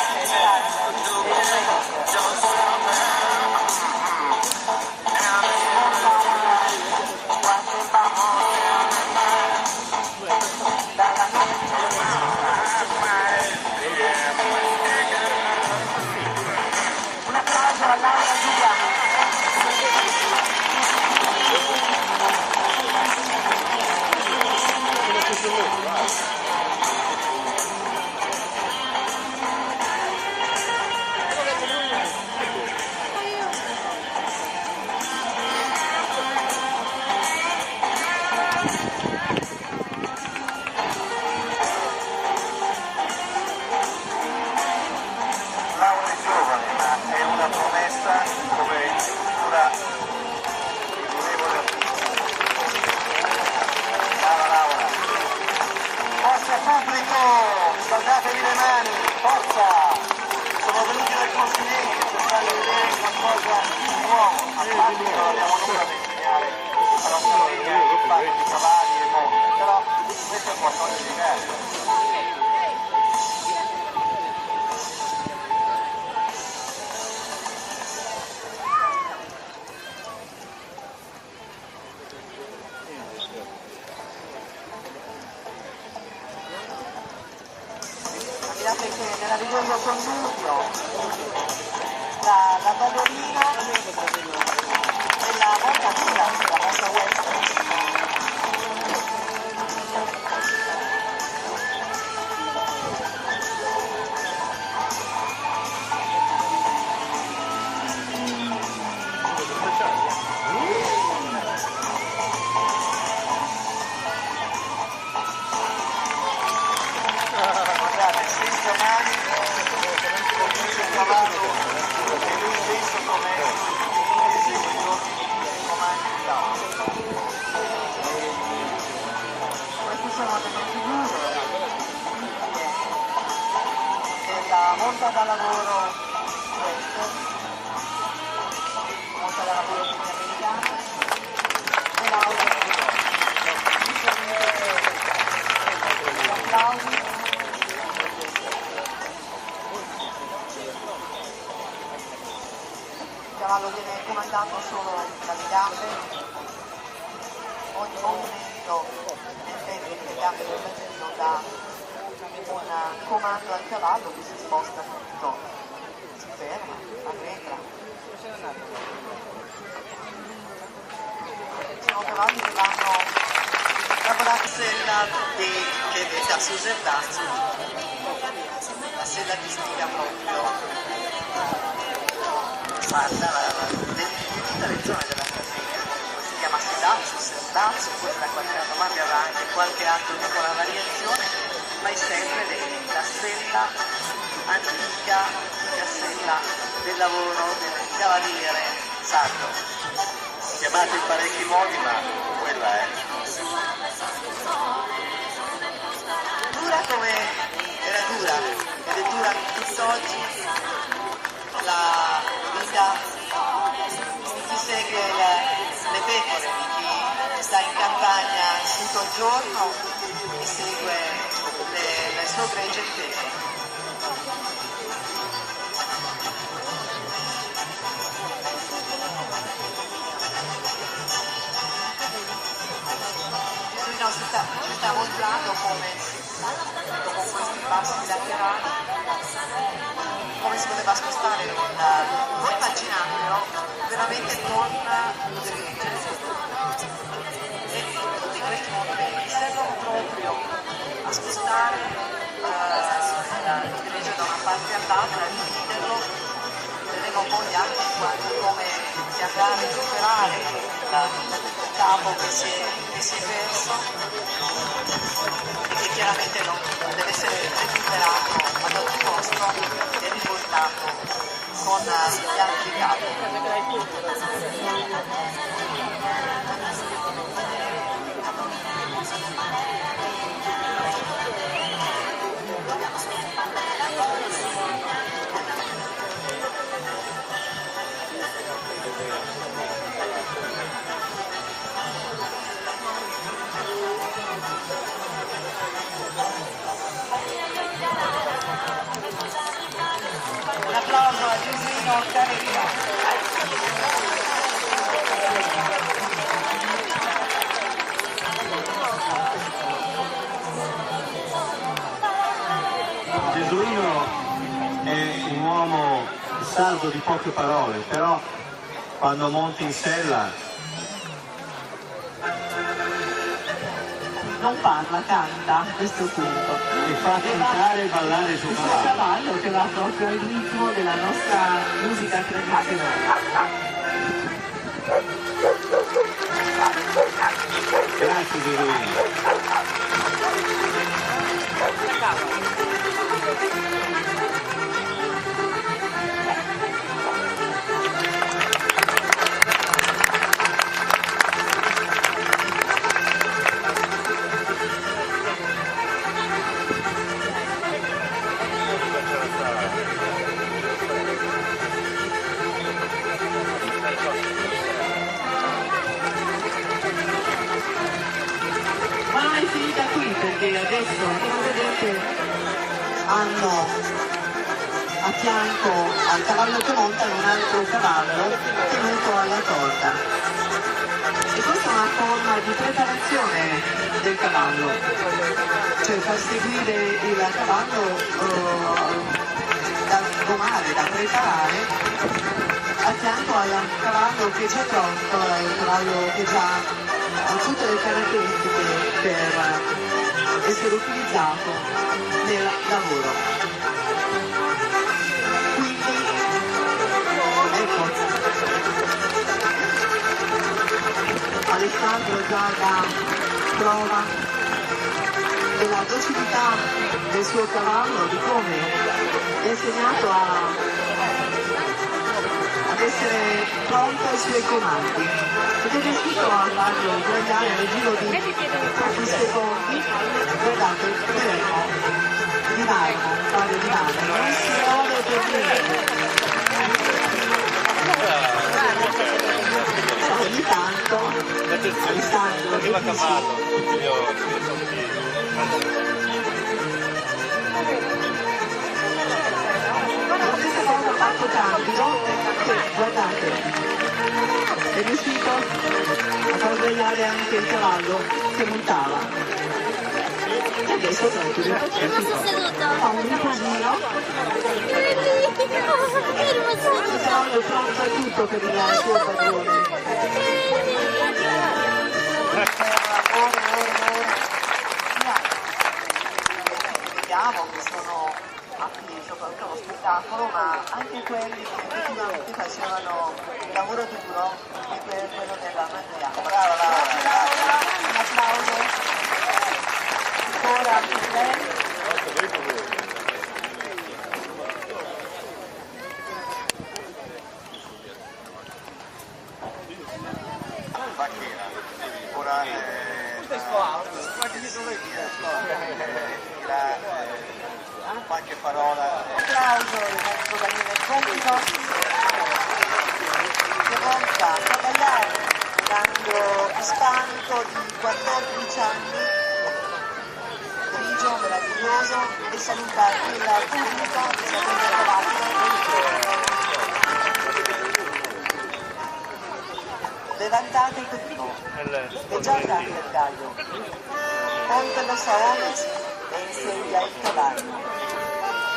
S3: immagini che non abbiamo nulla da insegnare alla Slovenia in parte di cavalli e monte, però questo è qualcosa di diverso.
S1: Ammirate che meraviglioso connubio tra la ballerina e la montatura, la mossa western.
S3: Guardate, senza mani, conduce il cavallo e lui stesso come i seguitori comandi di laurea.
S1: Queste sono delle figure della monta da lavoro western, monta da lavoro americana e laurea gli applausi. Il cavallo viene comandato solo dalle gambe, ogni movimento delle gambe del bambino dà un comando al cavallo che si sposta tutto, si ferma, arretra. Sono cavalli che vanno lavorati sella che è da Suserdazzo, la sella tistica proprio. Guarda di tutte le zone della Sardegna, si chiama Sedazzo, Serdazzo, poi da qualche anno ma avrà anche qualche altro piccola variazione, ma è sempre la sella antica, sella del lavoro del cavaliere sardo.
S3: Chiamate in parecchi modi, ma quella è.
S1: Dura come era dura, ed è dura tutt'oggi la vita di chi segue le pecore, di chi sta in campagna tutto il giorno e segue le sue gregge di pecore. Gesuino ci sta mostrando come dopo questi passi laterali come si poteva spostare non immaginandolo, veramente non dirigere. E tutti questi movimenti servono proprio a spostare il dirigere da una parte all'altra, a dividerlo, vedremo poi anche come si andrà a recuperare il capo che si è perso e che chiaramente non deve essere recuperato ad ogni costo e riportato con gli altri capi. Un applauso a Gesuino Caretta.
S3: Gesuino è un uomo sardo di poche parole, però quando monta in sella
S1: Non parla, canta, questo è il punto.
S3: e fa cantare e ballare sul
S1: Il suo
S3: cavallo.
S1: cavallo che va proprio al ritmo della nostra musica tradizionale.
S3: Grazie Gesuino.
S1: che adesso, come vedete, hanno a fianco al cavallo che montano un altro cavallo tenuto alla corda. E questa è una forma di preparazione del cavallo, cioè far seguire il cavallo da domare, da preparare a fianco al cavallo che è già pronto, il cavallo che già ha tutte le caratteristiche per essere utilizzato nel lavoro. Quindi, ecco, Alessandro già dà prova della docilità del suo cavallo, di come è insegnato ad essere pronto ai suoi comandi ed è riuscito a farlo sbagliare nel giro di pochi secondi. Guardate, vedremo di marmo, fare di marmo, non si muove per niente. Ogni tanto Alessandro
S5: Arriva a cavallo,
S1: questa cosa ha fatto tanto che, guardate, è riuscito a far svegliare anche il cavallo che montava. E adesso tranquillo, fa un riposino. Il cavallo pronto a tutto per il suo padrone. Vediamo che sono appeso per lo spettacolo, ma anche quelli che effettivamente facevano il lavoro duro e quello della Mattia. Brava, un applauso ancora per lei.
S3: Ora qualche parola.
S1: Applauso il nostro Daniele Compito che monta a Cavallari, dando ispanico di 14 anni, grigio, meraviglioso, e saluta il pubblico che si è trovato. Levantate tutto, è già andato il gallo, ponte lo saones e insegna il cavallo.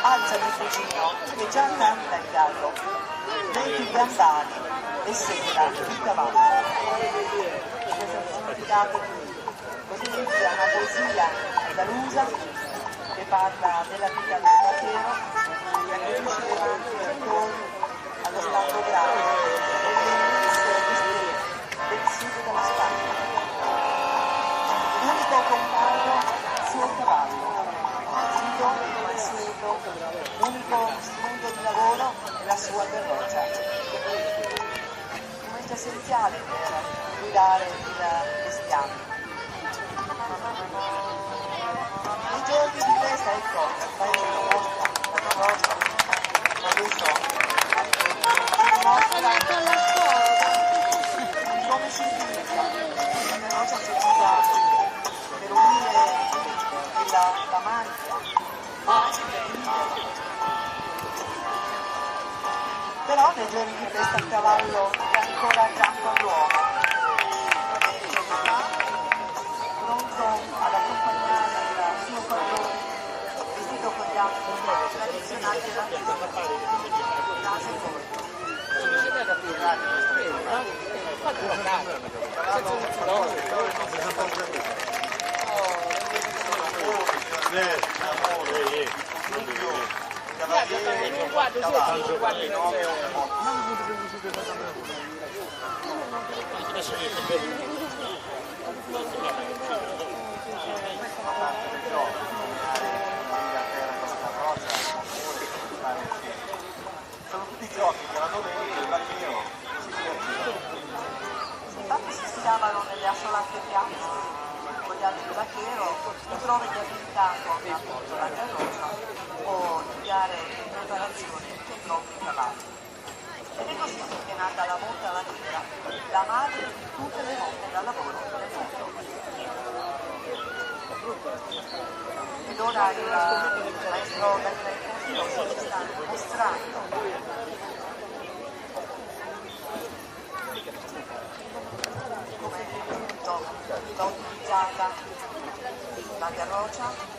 S1: Alzati cugino, che già canta il gallo, metti i gambali e segna il cavallo. Questo è il significato qui. Così inizia una poesia andalusa che parla della vita del vaquero, che riusciva anche i genitori allo stato grave del sud della Spagna. L'unico compagno, suo cavallo, zitto, mansueto, l'unico strumento di lavoro è la sua carrozza. Strumento essenziale per guidare il bestiame. Nei giorni di festa, ecco, il paese lo mostra, la carrozza, adesso mostra come si utilizza la carrozza si usa per unire la macchina, però nei giorni di festa il cavallo è ancora accanto all'uomo, pronto ad accompagnare il suo padrone vestito con gli abiti tradizionali della casa e corto.
S3: Sono tutti giochi che la domenica il vaquero si divertiva.
S1: Infatti si sfidavano nelle assolate piazze con gli altri vaquero, prove di abilità con appunto la carrozza o di gare in preparazione con troppi cavalli. Ed è così che è nata la monta vaquera, la madre di tutte le monte da lavoro del mondo. Ed ora il maestro Daniele Contirosi ci sta mostrando come appunto va utilizzata la garroccia.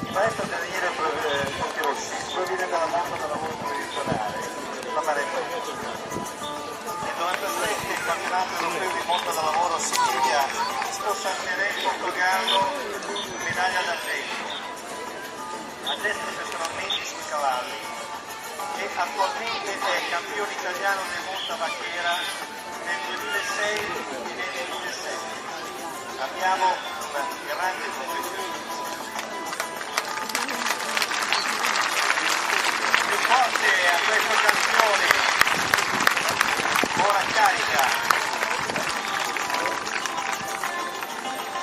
S3: Il maestro Daniele Contirossi proviene dalla mossa da lavoro tradizionale, la Maretta. Nel 97 il campionato europeo di mossa da lavoro a Sicilia sposta Andrea Portogallo medaglia d'argento. Addestra personalmente sui cavalli e attualmente è campione italiano del monta vaquera nel 2006 e nel 2007. Abbiamo una grande professionista. Forte a questo campione, buona carica.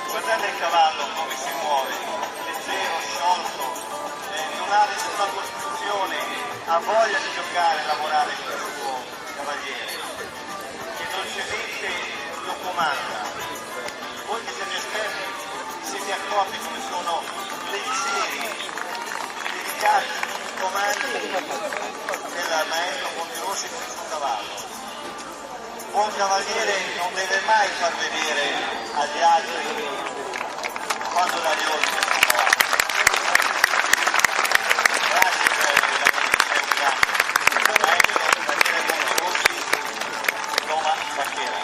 S3: Guardate il cavallo come si muove, leggero, sciolto, non ha nessuna costruzione, ha voglia di giocare e lavorare con il suo cavaliere, che dolcemente lo comanda. Voi che siete esperti vi siete accorti come sono leggeri, delicati comandi del maestro Contirossi con il suo cavallo. Buon cavaliere non deve mai far vedere agli altri quando da gli oltre il suo cavallo. Grazie per la maestro Daniele Contirossi, Roma Vaquera.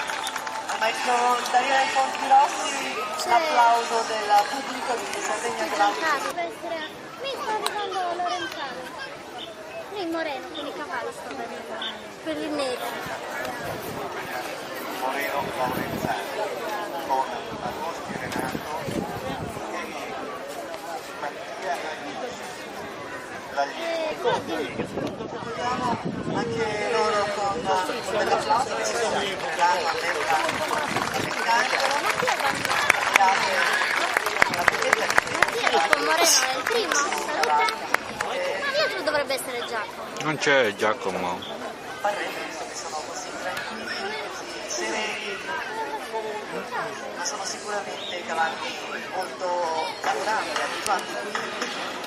S1: Al maestro Daniele Contirossi l'applauso del pubblico di Sardegna Grande.
S4: Mi sto arrivando Lorenzano. Lì Moreno con i cavalli sto vedendo. Per il nero.
S3: Moreno Lorenzano con Agosti Renato e Mattia Laglietti.
S1: Anche loro con dell'applauso che si sono dando
S4: Con Moreno è il primo, salute. Ma dietro dovrebbe essere Giacomo.
S9: Non c'è Giacomo.
S1: che sono così tranquilli, così sereni, ma sono sicuramente cavalli molto lavorabili, abituati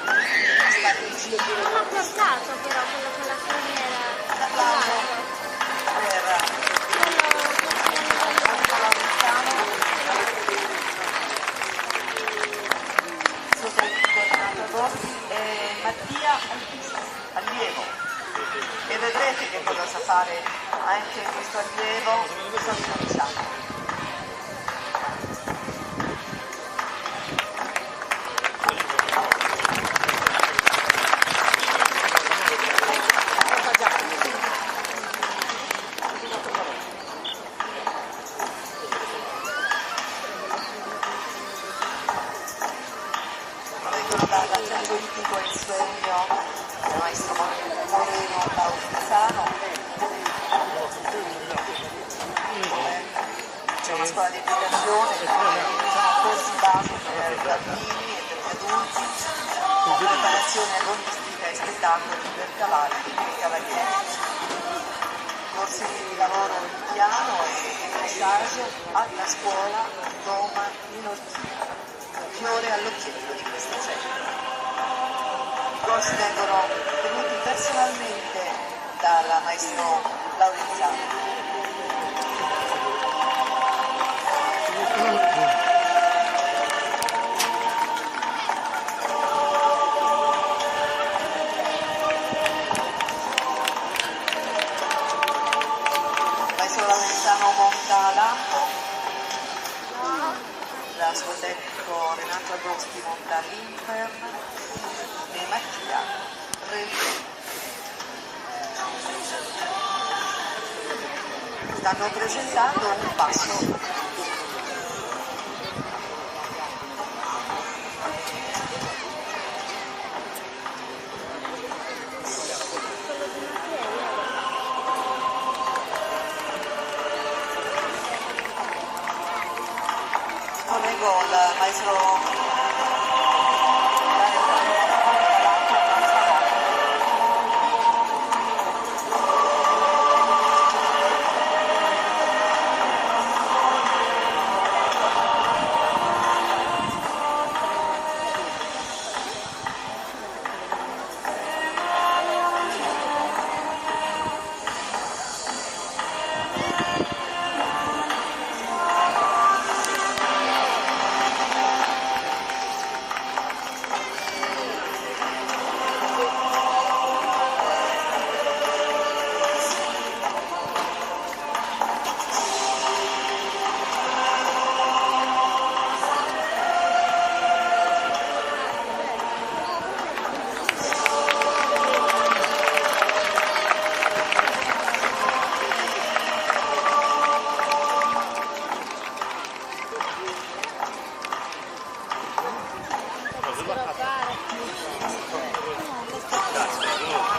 S1: a stare vicino.
S4: Non l'ha portato però quello con la criniera.
S1: L'applauso per Mattia allievo, e vedrete che cosa sa fare anche questo allievo San. Dall'accento itico il segno del maestro Moreno Lorenzano. C'è una scuola di equitazione, ci sono corsi base per i bambini e per gli adulti, con preparazione agonistica e spettacoli per cavalli e cavalieri. Corsi di lavoro di piano e dressage alla scuola Roma Minorchina. Fiore all'occhiello di questo centro. I corsi vengono tenuti personalmente dal maestro Lorenzano. Il maestro Lorenzano monta l'atto. il suo tecnico Renato Agosti monta l'Infer e Mattia Relli. Stanno presentando un passo. Prego il maestro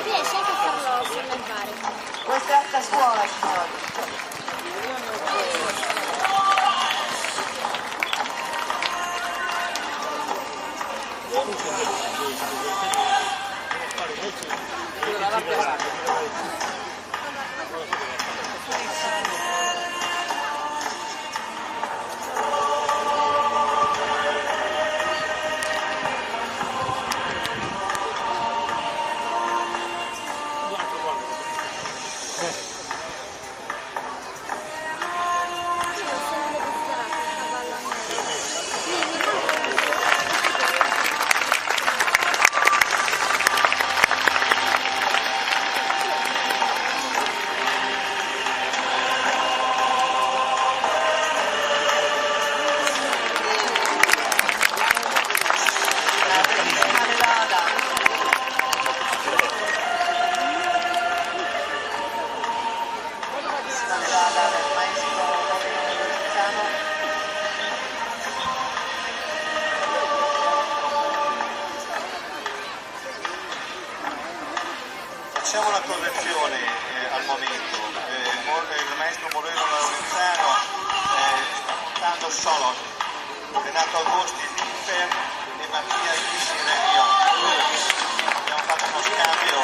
S4: riesce anche a farlo sollevare.
S1: Questa è alta scuola, signori.
S3: Facciamo una correzione al momento. Il maestro Moreno Laurenzano sta montando solo Renato Agosti l'Infer e Mattia Iglesi Religion. Abbiamo fatto uno scambio.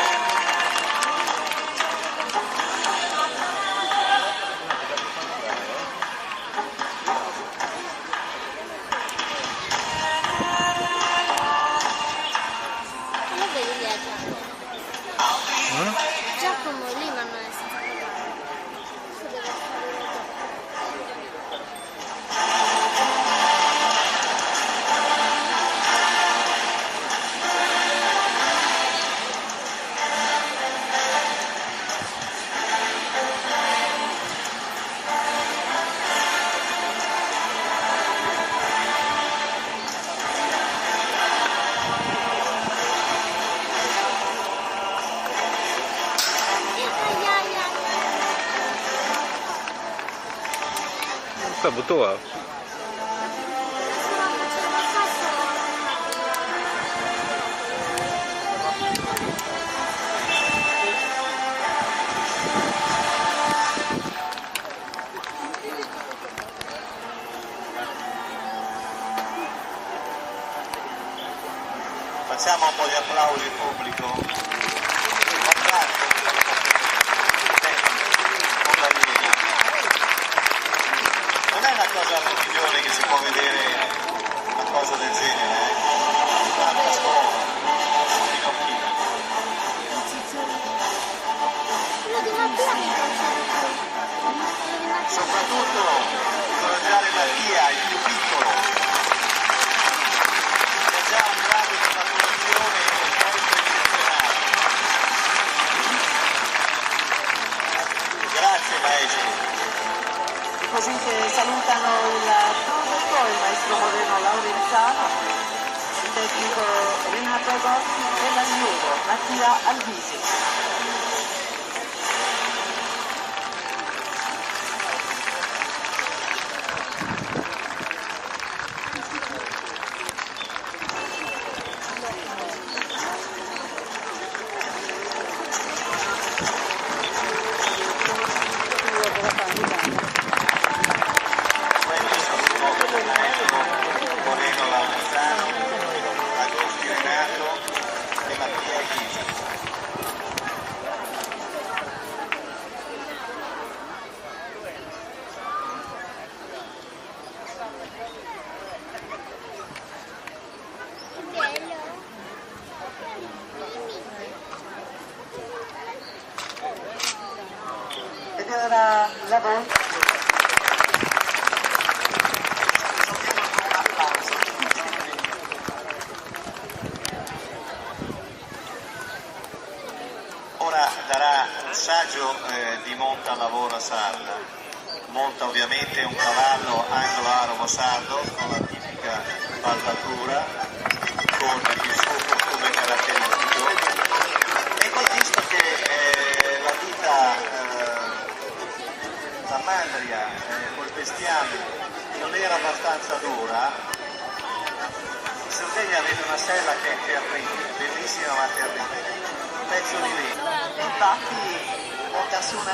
S4: Giacomo lì non è stato
S9: Sta buttò.
S3: Facciamo un po' di applausi pubblico. Non è una cosa all'uccisione che si può vedere una cosa del genere, tanta scuola, soprattutto incoraggiare Mattia, il più piccolo, che è già un grado di maturazione eccezionale. Grazie maestro.
S1: così che salutano il prodotto, il maestro Moreno Laurenzano, il tecnico Renato Agosti e l'allievo Mattia Albisi.
S3: Moreno Laurenzano, Agosti Renato e Mattia Albisi.
S1: Ed ora la voce.
S3: Ora darà un saggio di Monta Lavoro Sarda. Monta ovviamente è un cavallo anglo-arabo sardo con la tipica palpatura, con il suo costume caratteristico. E poi visto che la vita, la mandria, col bestiame non era abbastanza dura, in Sardegna avete una sella che è terribile, bellissima ma terribile. Pezzo di legno.
S1: Infatti monta su una